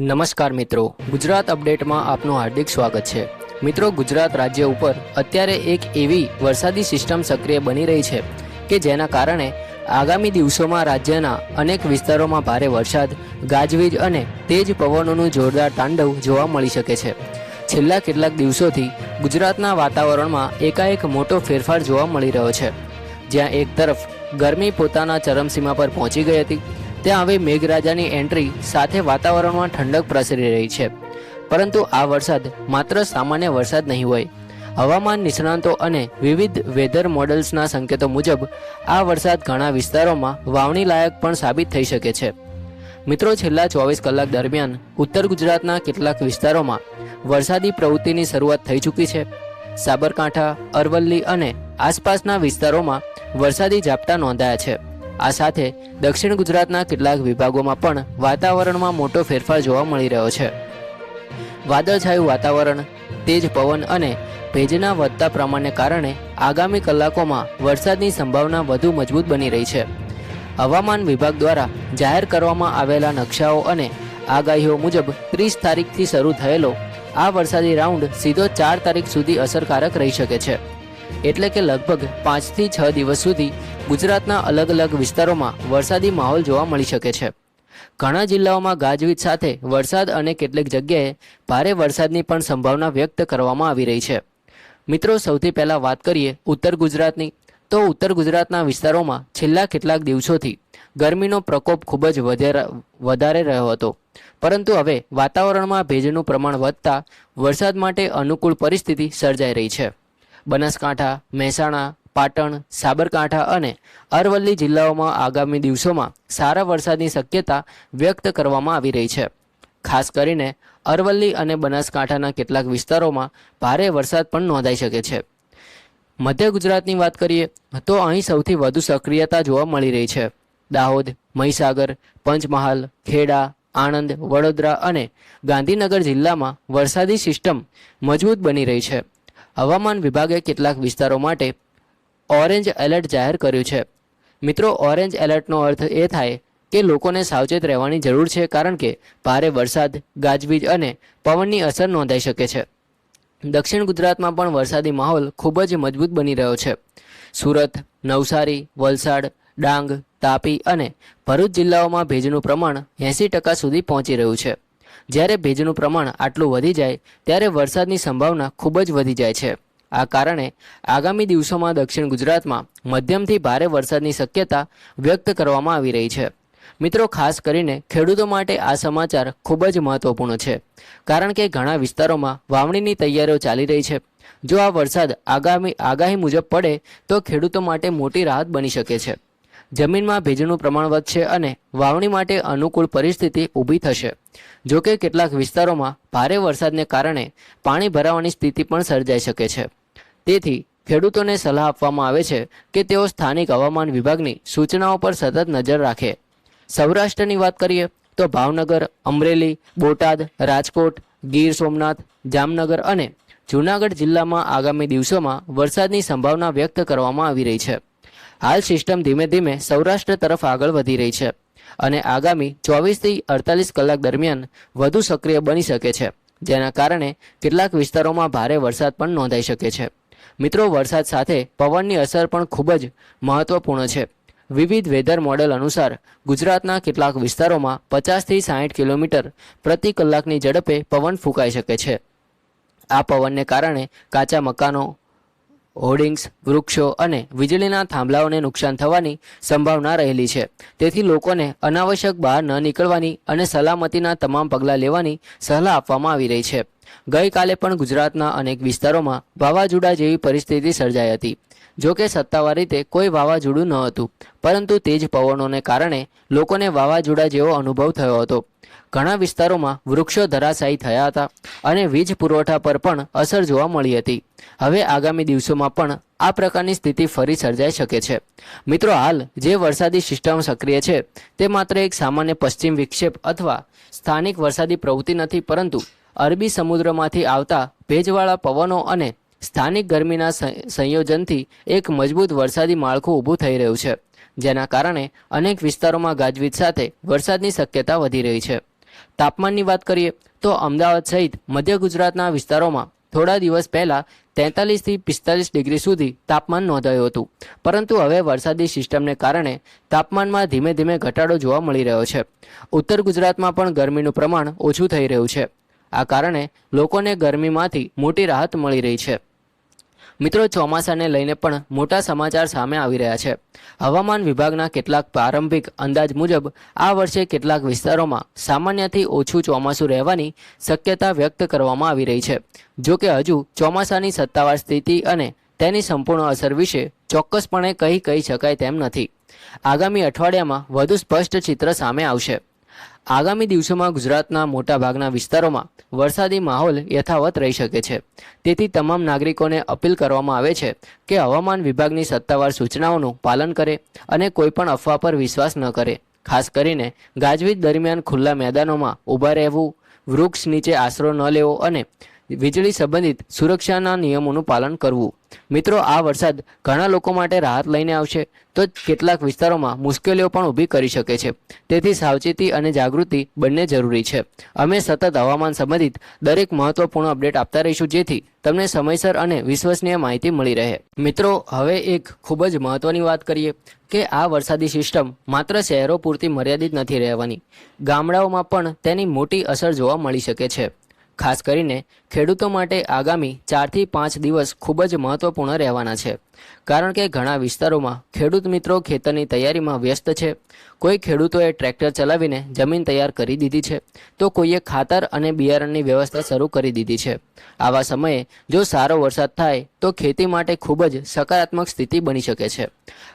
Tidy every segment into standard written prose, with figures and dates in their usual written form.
નમસ્કાર મિત્રો, ગુજરાત અપડેટમાં આપનું હાર્દિક સ્વાગત છે। મિત્રો, ગુજરાત રાજ્ય ઉપર અત્યારે એક એવી વરસાદી સિસ્ટમ સક્રિય બની રહી છે કે જેના કારણે આગામી દિવસોમાં રાજ્યના અનેક વિસ્તારોમાં ભારે વરસાદ, ગાજવીજ અને તેજ પવનોનું જોરદાર તાંડવ જોવા મળી શકે છે। છેલ્લા કેટલાક દિવસોથી ગુજરાતના વાતાવરણમાં એકાએક મોટો ફેરફાર જોવા મળી રહ્યો છે। જ્યાં એક તરફ ગરમી પોતાના ચરમસીમા પર પહોંચી ગઈ હતી, ત્યાં હવે મેઘરાજાની એન્ટ્રી સાથે વાતાવરણમાં ઠંડક પ્રસરી રહી છે। પરંતુ આ વરસાદ માત્ર સામાન્ય વરસાદ નહીં હોય। હવામાન નિષ્ણાંતો અને વિવિધ વેધર મોડલ્સના સંકેતો મુજબ આ વરસાદ ઘણા વિસ્તારોમાં વાવણી લાયક પણ સાબિત થઈ શકે છે। મિત્રો, છેલ્લા 24 કલાક દરમિયાન ઉત્તર ગુજરાતના કેટલાક વિસ્તારોમાં વરસાદી પ્રવૃત્તિની શરૂઆત થઈ ચૂકી છે। સાબરકાંઠા, અરવલ્લી અને આસપાસના વિસ્તારોમાં વરસાદી ઝાપટા નોંધાયા છે। આ સાથે દક્ષિણ ગુજરાતના કેટલાક વિભાગોમાં પણ વાતાવરણમાં મોટો ફેરફાર જોવા મળી રહ્યો છે। વાદળછાયું વાતાવરણ, તેજ પવન અને ભેજના વધતા પ્રમાણને કારણે આગામી કલાકોમાં વરસાદની સંભાવના વધુ મજબૂત બની રહી છે। હવામાન વિભાગ દ્વારા જાહેર કરવામાં આવેલા નકશાઓ અને આગાહીઓ મુજબ 30 તારીખથી શરૂ થયેલો આ વરસાદી રાઉન્ડ સીધો 4 તારીખ સુધી અસરકારક રહી શકે છે। એટલે કે લગભગ 5 થી 6 દિવસ સુધી ગુજરાતના અલગ અલગ વિસ્તારોમાં વરસાદી માહોલ જોવા મળી શકે છે। ઘણા જિલ્લાઓમાં ગાજવીજ સાથે વરસાદ અને કેટલીક જગ્યાએ ભારે વરસાદની પણ સંભાવના વ્યક્ત કરવામાં આવી રહી છે। મિત્રો, સૌથી પહેલાં વાત કરીએ ઉત્તર ગુજરાતની, તો ઉત્તર ગુજરાતના વિસ્તારોમાં છેલ્લા કેટલાક દિવસોથી ગરમીનો પ્રકોપ ખૂબ જ વધારે રહ્યો હતો, પરંતુ હવે વાતાવરણમાં ભેજનું પ્રમાણ વધતા વરસાદ માટે અનુકૂળ પરિસ્થિતિ સર્જાઈ રહી છે। બનાસકાંઠા, મહેસાણા, પાટણ, સાબરકાંઠા અને અરવલ્લી જિલ્લાઓમાં આગામી દિવસોમાં સારા વરસાદની શક્યતા વ્યક્ત કરવામાં આવી રહી છે। ખાસ કરીને અરવલ્લી અને બનાસકાંઠાના કેટલાક વિસ્તારોમાં ભારે વરસાદ પણ નોંધાઈ શકે છે। મધ્ય ગુજરાતની વાત કરીએ તો અહીં સૌથી વધુ સક્રિયતા જોવા મળી રહી છે। દાહોદ, મહીસાગર, પંચમહાલ, ખેડા, આણંદ, વડોદરા અને ગાંધીનગર જિલ્લામાં વરસાદી સિસ્ટમ મજબૂત બની રહી છે। હવામાન વિભાગે કેટલાક વિસ્તારો માટે ઓરેન્જ એલર્ટ જાહેર કર્યું છે। મિત્રો, ઓરેન્જ એલર્ટનો અર્થ એ થાય કે લોકોને સાવચેત રહેવાની જરૂર છે, કારણ કે ભારે વરસાદ, ગાજવીજ અને પવનની અસર નોંધાઈ શકે છે। દક્ષિણ ગુજરાતમાં પણ વરસાદી માહોલ ખૂબ જ મજબૂત બની રહ્યો છે। સુરત, નવસારી, વલસાડ, ડાંગ, તાપી અને ભરૂચ જિલ્લાઓમાં ભેજનું પ્રમાણ 80% સુધી પહોંચી રહ્યું છે। જ્યારે ભેજનું પ્રમાણ આટલું વધી જાય ત્યારે વરસાદની સંભાવના ખૂબ જ વધી જાય છે। આ કારણે આગામી દિવસોમાં દક્ષિણ ગુજરાતમાં મધ્યમથી ભારે વરસાદની શક્યતા વ્યક્ત કરવામાં આવી રહી છે। મિત્રો, ખાસ કરીને ખેડૂતો માટે આ સમાચાર ખૂબ જ મહત્વપૂર્ણ છે, કારણ કે ઘણા વિસ્તારોમાં વાવણીની તૈયારીઓ ચાલી રહી છે। જો આ વરસાદ આગાહી મુજબ પડે તો ખેડૂતો માટે મોટી રાહત બની શકે છે। જમીનમાં ભેજનું પ્રમાણ વધશે અને વાવણી માટે અનુકૂળ પરિસ્થિતિ ઊભી થશે। જો કે કેટલાક વિસ્તારોમાં ભારે વરસાદને કારણે પાણી ભરાવાની સ્થિતિ પણ સર્જાઈ શકે છે। તેથી ખેડૂતોને સલાહ આપવામાં આવે છે કે તેઓ સ્થાનિક હવામાન વિભાગની સૂચનાઓ પર સતત નજર રાખે। સૌરાષ્ટ્રની વાત કરીએ તો ભાવનગર, અમરેલી, બોટાદ, રાજકોટ, ગીર સોમનાથ, જામનગર અને જૂનાગઢ જિલ્લામાં આગામી દિવસોમાં વરસાદની સંભાવના વ્યક્ત કરવામાં આવી રહી છે। હાલ સિસ્ટમ ધીમે ધીમે સૌરાષ્ટ્ર તરફ આગળ વધી રહી છે અને આગામી 24 થી 48 કલાક દરમિયાન વધુ સક્રિય બની શકે છે, જેના કારણે કેટલાક વિસ્તારોમાં ભારે વરસાદ પણ નોંધાઈ શકે છે। મિત્રો, વરસાદ સાથે પવનની અસર પણ ખૂબ જ મહત્વપૂર્ણ છે। વિવિધ વેધર મોડેલ અનુસાર ગુજરાતના કેટલાક વિસ્તારોમાં 50 થી 60 કિલોમીટર પ્રતિ કલાકની ઝડપે પવન ફૂંકાઈ શકે છે। આ પવનને કારણે કાચા મકાનો, હોર્ડિંગ્સ, વૃક્ષો અને વીજળીના થાંભલાઓને નુકસાન થવાની સંભાવના રહેલી છે। તેથી લોકોને અનાવશ્યક બહાર ન નીકળવાની અને સલામતીના તમામ પગલાં લેવાની સલાહ આપવામાં આવી રહી છે। ગઈકાલે પણ ગુજરાતના અનેક વિસ્તારોમાં વાવાઝોડા જેવી પરિસ્થિતિ સર્જાઈ હતી। જો કે સત્તાવાર રીતે કોઈ વાવાઝોડું ન હતું, પરંતુ તેજ પવનોને કારણે લોકોને વાવાઝોડા જેવો અનુભવ થયો હતો। ઘણા વિસ્તારોમાં વૃક્ષો ધરાશાયી થયા હતા અને વીજ પુરવઠા પર પણ અસર જોવા મળી હતી। હવે આગામી દિવસોમાં પણ આ પ્રકારની સ્થિતિ ફરી સર્જાઈ શકે છે। મિત્રો, હાલ જે વરસાદી સિસ્ટમ સક્રિય છે તે માત્ર એક સામાન્ય પશ્ચિમ વિક્ષેપ અથવા સ્થાનિક વરસાદી પ્રવૃત્તિ નથી, પરંતુ અરબી સમુદ્રમાંથી આવતા ભેજવાળા પવનો અને સ્થાનિક ગરમીના સંયોજનથી એક મજબૂત વરસાદી માળખું ઊભું થઈ રહ્યું છે, જેના કારણે અનેક વિસ્તારોમાં ગાજવીજ સાથે વરસાદની શક્યતા વધી રહી છે। તાપમાનની વાત કરીએ તો અમદાવાદ સહિત મધ્ય ગુજરાતના વિસ્તારોમાં થોડા દિવસ પહેલા 43 થી 45 ડિગ્રી સુધી તાપમાન નોંધાયું હતું, પરંતુ હવે વરસાદી સિસ્ટમને કારણે તાપમાનમાં ધીમે ધીમે ઘટાડો જોવા મળી રહ્યો છે. ઉત્તર ગુજરાતમાં પણ ગરમીનું પ્રમાણ ઓછું થઈ રહ્યું છે. આ કારણે લોકોને ગરમીમાંથી મોટી રાહત મળી રહી છે. મિત્રો, ચોમાસાને લઈને પણ મોટા સમાચાર સામે આવી રહ્યા છે. હવામાન વિભાગના કેટલાક પ્રારંભિક અંદાજ મુજબ આ વર્ષે કેટલાક વિસ્તારોમાં સામાન્યથી ઓછું ચોમાસું રહેવાની શક્યતા વ્યક્ત કરવામાં આવી રહી છે. જો કે હજુ ચોમાસાની સત્તાવાર સ્થિતિ અને તેની સંપૂર્ણ અસર વિશે ચોક્કસપણે કહી શકાય તેમ નથી. આગામી અઠવાડિયામાં વધુ સ્પષ્ટ ચિત્ર સામે આવશે. આગામી દિવસોમાં ગુજરાતના મોટાભાગના વિસ્તારોમાં વરસાદી માહોલ યથાવત રહી શકે છે. તેથી તમામ નાગરિકોને અપીલ કરવામાં આવે છે કે હવામાન વિભાગની સત્તાવાર સૂચનાઓનું પાલન કરે અને કોઈપણ અફવા પર વિશ્વાસ ન કરે. ખાસ કરીને ગાજવીજ દરમિયાન ખુલ્લા મેદાનોમાં ઊભા રહેવું, વૃક્ષ નીચે આશરો ન લેવો અને વીજળી સંબંધિત સુરક્ષાના નિયમોનું પાલન કરવું. મિત્રો, આ વરસાદ ઘણા લોકો માટે રાહત લઈને આવશે તો કેટલાક વિસ્તારોમાં મુશ્કેલીઓ પણ ઊભી કરી શકે છે. તેથી સાવચેતી અને જાગૃતિ બંને જરૂરી છે. અમે સતત હવામાન સંબંધિત દરેક મહત્વપૂર્ણ અપડેટ આપતા રહીશું, જેથી તમને સમયસર અને વિશ્વસનીય માહિતી મળી રહે. મિત્રો, હવે એક ખૂબ જ મહત્વની વાત કરીએ કે આ વરસાદી સિસ્ટમ માત્ર શહેરો પૂરતી મર્યાદિત નથી રહેવાની. ગામડાઓમાં પણ તેની મોટી અસર જોવા મળી શકે છે. ખાસ કરીને ખેડૂતો માટે આગામી 4 થી 5 દિવસ ખૂબ જ મહત્વપૂર્ણ રહેવાના છે, કારણ કે ઘણા વિસ્તારોમાં ખેડૂત મિત્રો ખેતરની તૈયારીમાં વ્યસ્ત છે. કોઈ ખેડૂતોએ ટ્રેક્ટર ચલાવીને જમીન તૈયાર કરી દીધી છે, તો કોઈએ ખાતર અને બિયારણની વ્યવસ્થા શરૂ કરી દીધી છે. આવા સમયે જો સારો વરસાદ થાય તો ખેતી માટે ખૂબ જ સકારાત્મક સ્થિતિ બની શકે છે.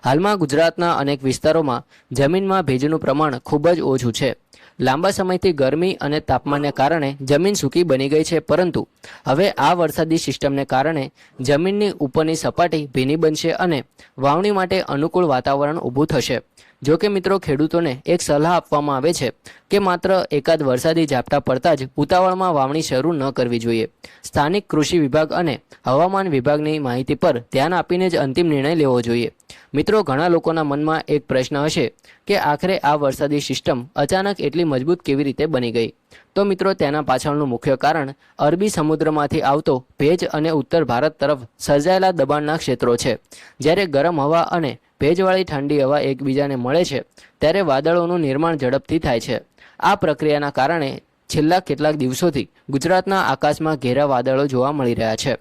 હાલમાં ગુજરાતના અનેક વિસ્તારોમાં જમીનમાં ભેજનું પ્રમાણ ખૂબ જ ઓછું છે. લાંબા સમયથી ગરમી અને તાપમાનને કારણે જમીન સૂકી બની ગઈ છે, પરંતુ હવે આ વરસાદી સિસ્ટમને કારણે જમીનની ઉપરની સપાટી ભીની બનશે અને વાવણી માટે અનુકૂળ વાતાવરણ ઊભું થશે. જો કે મિત્રો, ખેડૂતોને એક સલાહ આપવામાં આવે છે કે માત્ર એકાદ વરસાદી ઝાપટા પડતા જ ઉતાવળમાં વાવણી શરૂ ન કરવી જોઈએ. સ્થાનિક કૃષિ વિભાગ અને હવામાન વિભાગની માહિતી પર ધ્યાન આપીને જ અંતિમ નિર્ણય લેવો જોઈએ. મિત્રો, ઘણા લોકોના મનમાં એક પ્રશ્ન હશે કે આખરે આ વરસાદી સિસ્ટમ અચાનક એટલી મજબૂત કેવી રીતે બની ગઈ? તો મિત્રો, તેના પાછળનું મુખ્ય કારણ અરબી સમુદ્રમાંથી આવતો ભેજ અને ઉત્તર ભારત તરફ સર્જાયેલા દબાણના ક્ષેત્રો છે. જ્યારે ગરમ હવા અને ભેજવાળી ઠંડી હવા એકબીજાને મળે છે ત્યારે વાદળોનું નિર્માણ ઝડપથી થાય છે. આ પ્રક્રિયાના કારણે છેલ્લા કેટલાક દિવસોથી ગુજરાતના આકાશમાં ઘેરા વાદળો જોવા મળી રહ્યા છે.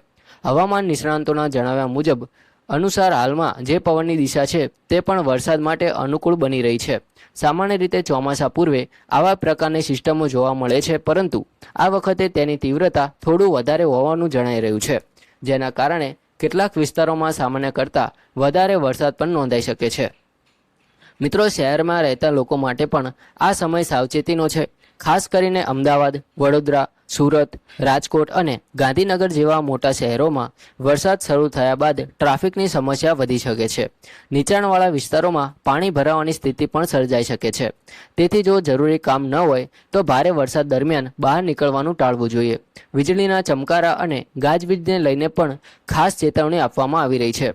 હવામાન નિષ્ણાંતોના જણાવ્યા મુજબ અનુસાર હાલમાં જે પવનની દિશા છે તે પણ વરસાદ માટે અનુકૂળ બની રહી છે. સામાન્ય રીતે ચોમાસા પૂર્વે આવા પ્રકારની સિસ્ટમો જોવા મળે છે, પરંતુ આ વખતે તેની તીવ્રતા થોડું વધારે હોવાનું જણાઈ રહ્યું છે, જેના કારણે કેટલાક વિસ્તારોમાં સામાન્ય કરતાં વધારે વરસાદ પણ નોંધાઈ શકે છે. મિત્રો, શહેરમાં રહેતા લોકો માટે પણ આ સમય સાવચેતીનો છે. ખાસ કરીને અમદાવાદ, વડોદરા, સુરત, રાજકોટ અને ગાંધીનગર જેવા મોટા શહેરોમાં વરસાદ શરૂ થયા બાદ ટ્રાફિકની સમસ્યા વધી શકે છે. નીચાણવાળા વિસ્તારોમાં પાણી ભરાવાની સ્થિતિ પણ સર્જાઈ શકે છે. તેથી જો જરૂરી કામ ન હોય તો ભારે વરસાદ દરમિયાન બહાર નીકળવાનું ટાળવું જોઈએ. વીજળીના ચમકારા અને ગાજવીજને લઈને પણ ખાસ ચેતવણી આપવામાં આવી રહી છે.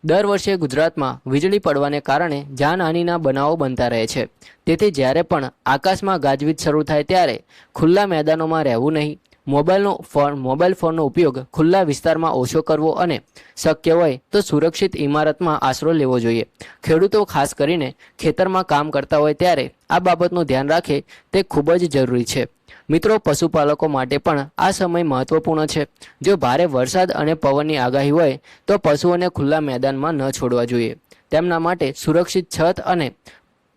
દર વર્ષે ગુજરાતમાં વીજળી પડવાને કારણે જાનહાનિના બનાવો બનતા રહે છે. તેથી જ્યારે પણ આકાશમાં ગાજવીજ શરૂ થાય ત્યારે ખુલ્લા મેદાનોમાં રહેવું નહીં. મોબાઈલ ફોનનો ઉપયોગ ખુલ્લા વિસ્તારમાં ઓછો કરવો અને શક્ય હોય તો સુરક્ષિત ઇમારતમાં આશરો લેવો જોઈએ. ખેડૂતો ખાસ કરીને ખેતરમાં કામ કરતા હોય ત્યારે આ બાબતનું ધ્યાન રાખે તે ખૂબ જ જરૂરી છે. મિત્રો, પશુપાલકો માટે પણ આ સમય મહત્વપૂર્ણ છે. જો ભારે વરસાદ અને પવનની આગાહી હોય તો પશુઓને ખુલ્લા મેદાનમાં ન છોડવા જોઈએ. તેમના માટે સુરક્ષિત છત અને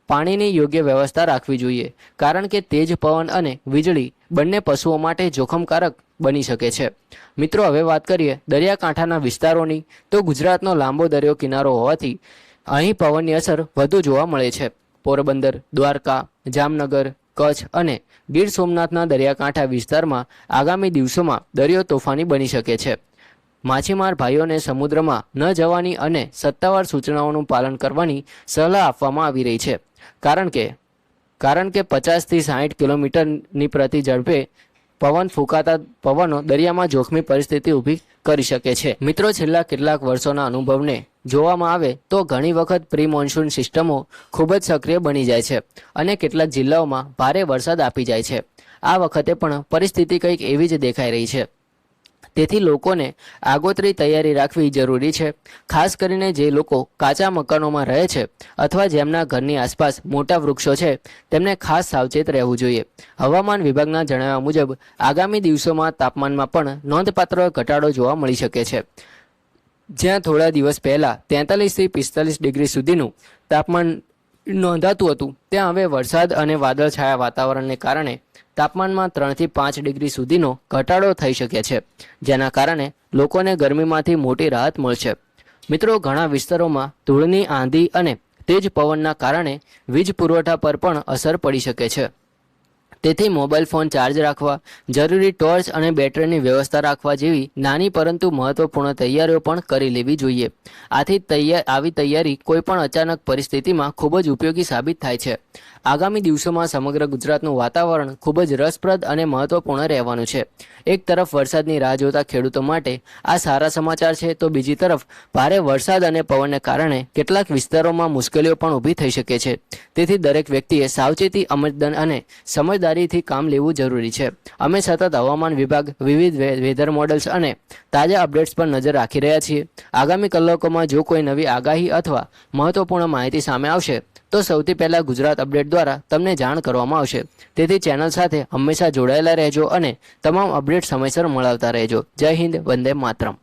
પાણીની યોગ્ય વ્યવસ્થા રાખવી જોઈએ, કારણ કે તેજ પવન અને વીજળી બંને પશુઓ માટે જોખમકારક બની શકે છે. મિત્રો, હવે વાત કરીએ દરિયાકાંઠાના વિસ્તારોની, તો ગુજરાતનો લાંબો દરિયો કિનારો હોવાથી અહીં પવનની અસર વધુ જોવા મળે છે. પોરબંદર, દ્વારકા, જામનગર, કચ્છ અને ગીર સોમનાથના દરિયાકાંઠા વિસ્તારમાં આગામી દિવસોમાં દરિયો તોફાની બની શકે છે. માછીમાર ભાઈઓને સમુદ્રમાં ન જવાની અને સત્તાવાર સૂચનાઓનું પાલન કરવાની સલાહ આપવામાં આવી રહી છે, કારણ કે 50 થી 60 કિલોમીટરની પ્રતિ ઝડપે પવન ફૂંકાતા પવનો દરિયામાં જોખમી પરિસ્થિતિ ઊભી કરી શકે છે। મિત્રો, છેલ્લા કેટલાક વર્ષોના અનુભવને જોવામાં આવે તો ઘણી વખત પ્રી મોન્સૂન સિસ્ટમો ખૂબ જ સક્રિય બની જાય છે અને કેટલાક જિલ્લાઓમાં ભારે વરસાદ આપી જાય છે। આ વખતે પણ પરિસ્થિતિ કંઈક એવી જ દેખાઈ રહી છે। તેથી લોકોને આગોતરી તૈયારી રાખવી જરૂરી છે। ખાસ કરીને જે લોકો કાચા મકાનોમાં રહે છે અથવા જેમના ઘરની આસપાસ મોટા વૃક્ષો છે તેમને ખાસ સાવચેત રહેવું જોઈએ। હવામાન વિભાગના જણાવ્યા મુજબ આગામી દિવસોમાં તાપમાનમાં પણ નોંધપાત્ર ઘટાડો જોવા મળી શકે છે। જ્યાં થોડા દિવસ પહેલા 43 થી 45 ડિગ્રી સુધીનું તાપમાન નોંધાતું હતું, ત્યાં હવે વરસાદ અને વાદળછાયા વાતાવરણને કારણે તાપમાનમાં 3 થી 5 ડિગ્રી સુધીનો ઘટાડો થઈ શકે છે, જેના કારણે લોકોને ગરમીમાંથી મોટી રાહત મળશે। મિત્રો, ઘણા વિસ્તારોમાં ધૂળની આંધી અને તેજ પવનના કારણે વીજ પુરવઠા પર પણ અસર પડી શકે છે। તેથી મોબાઈલ ફોન ચાર્જ રાખવા, જરૂરી ટોર્ચ અને બેટરીની વ્યવસ્થા રાખવા જેવી નાની પરંતુ મહત્વપૂર્ણ તૈયારીઓ પણ કરી લેવી જોઈએ। આથી આવી તૈયારી કોઈપણ અચાનક પરિસ્થિતિમાં ખૂબ જ ઉપયોગી સાબિત થાય છે। આગામી દિવસોમાં સમગ્ર ગુજરાતનું વાતાવરણ ખૂબ જ રસપ્રદ અને મહત્વપૂર્ણ રહેવાનું છે। એક તરફ વરસાદની રાહ જોતા ખેડૂતો માટે આ સારા સમાચાર છે, તો બીજી તરફ ભારે વરસાદ અને પવનને કારણે કેટલાક વિસ્તારોમાં મુશ્કેલીઓ પણ ઊભી થઈ શકે છે। તેથી દરેક વ્યક્તિએ સાવચેતી અને સમજદારીથી કામ લેવું જરૂરી છે। અમે સતત હવામાન વિભાગ, વિવિધ વેધર મોડલ્સ અને તાજા અપડેટ્સ પર નજર રાખી રહ્યા છીએ। આગામી કલાકોમાં જો કોઈ નવી આગાહી અથવા મહત્વપૂર્ણ માહિતી સામે આવશે તો સૌથી પહેલા ગુજરાત અપડેટ દ્વારા તમને જાણ કરવામાં આવશે। તેથી ચેનલ સાથે હંમેશા જોડાયેલા રહેજો અને તમામ અપડેટ સમયસર મળાવતા રહેજો। જય હિન્દ, વંદે માતરમ।